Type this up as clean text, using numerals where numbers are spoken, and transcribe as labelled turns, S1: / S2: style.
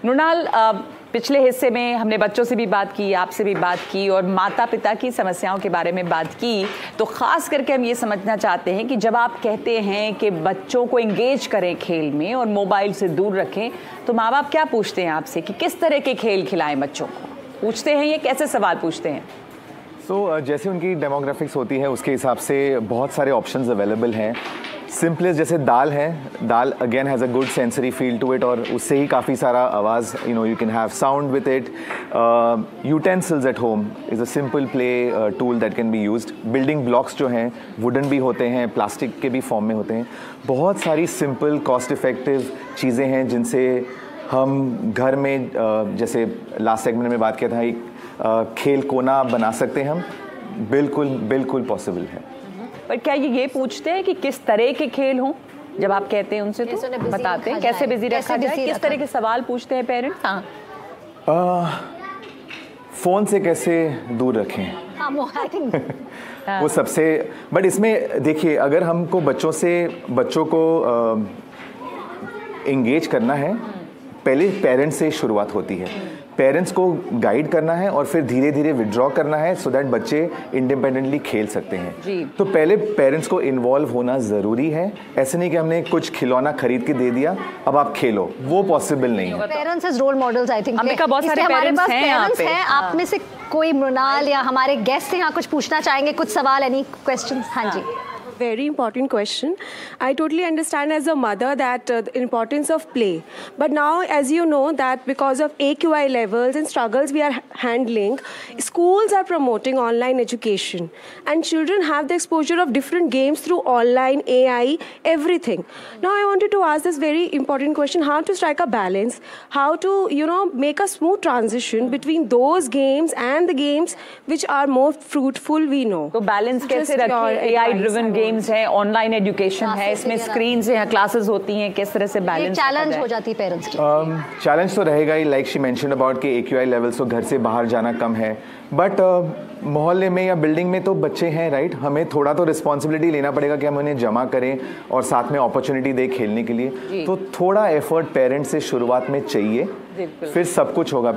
S1: मृणाल, पिछले हिस्से में हमने बच्चों से भी बात की, आपसे भी बात की और माता पिता की समस्याओं के बारे में बात की। तो ख़ास करके हम ये समझना चाहते हैं कि जब आप कहते हैं कि बच्चों को एंगेज करें खेल में और मोबाइल से दूर रखें, तो माँ बाप क्या पूछते हैं आपसे कि किस तरह के खेल खिलाएं बच्चों को? पूछते हैं ये कैसे सवाल पूछते हैं?
S2: जैसे उनकी डेमोग्राफिक्स होती है उसके हिसाब से बहुत सारे ऑप्शंस अवेलेबल हैं। सिंपलेस्ट जैसे दाल है, dal again has a good sensory feel to it और उससे ही काफ़ी सारा आवाज़ you can have sound with it. Utensils at home is a simple play tool that can be used. Building blocks जो हैं वुडन भी होते हैं, प्लास्टिक के भी फॉर्म में होते हैं। बहुत सारी सिंपल कॉस्ट इफ़ेक्टिव चीज़ें हैं जिनसे हम घर में जैसे लास्ट सेगमेंट में बात किया था, एक खेल कोना बना सकते हैं हम। बिल्कुल बिल्कुल पॉसिबल है।
S1: पर क्या ये पूछते हैं कि किस तरह के खेल हों? जब आप कहते हैं उनसे तो बताते हैं कैसे बिजी रखा जाए, किस तरह के सवाल पूछते हैं पेरेंट्स?
S2: फ़ोन से कैसे दूर रखें? वो सबसे बट इसमें देखिए, अगर हमको बच्चों को एंगेज करना है, पहले पेरेंट्स से शुरुआत होती है। पेरेंट्स को गाइड करना है और फिर धीरे धीरे विड्रॉ करना है सो दैट बच्चे इंडिपेंडेंटली खेल सकते हैं। तो पहले पेरेंट्स को इन्वॉल्व होना ज़रूरी है। ऐसे नहीं कि हमने कुछ खिलौना खरीद के दे दिया अब आप खेलो, वो पॉसिबल नहीं है।
S3: Parents as role models I think
S1: बहुत सारे पेरेंट्स हैं यहाँ पे।
S3: आप में से कोई मृणाल या हमारे गेस्ट यहाँ कुछ पूछना चाहेंगे, कुछ सवाल, एनी क्वेश्चंस? हाँ जी।
S4: Very important question. I totally understand as a mother that the importance of play. But now, as you know, that because of AQI levels and struggles we are handling, schools are promoting online education. And children have the exposure of different games through online, AI, everything. Now, I wanted to ask this very important question, how to strike a balance, how to, make a smooth transition between those games and the games which are more fruitful, we know.
S1: तो balance कैसे रखें? AI-driven games है, online education है, इसमें screen से classes होती हैं, किस तरह से बैलेंस
S3: चैलेंज हो जाती है पेरेंट्स की?
S2: चैलेंज तो रहेगा ही, लाइक शी मेंशन्ड अबाउट कि AQI लेवल्स तो घर से बाहर जाना कम है। बट मोहल्ले में या बिल्डिंग में तो बच्चे हैं, राइट? हमें थोड़ा तो रिस्पॉन्सिबिलिटी लेना पड़ेगा कि हम उन्हें जमा करें और साथ में अपॉर्चुनिटी दें खेलने के लिए। तो थोड़ा एफर्ट पेरेंट्स से शुरुआत में चाहिए, फिर सब कुछ होगा।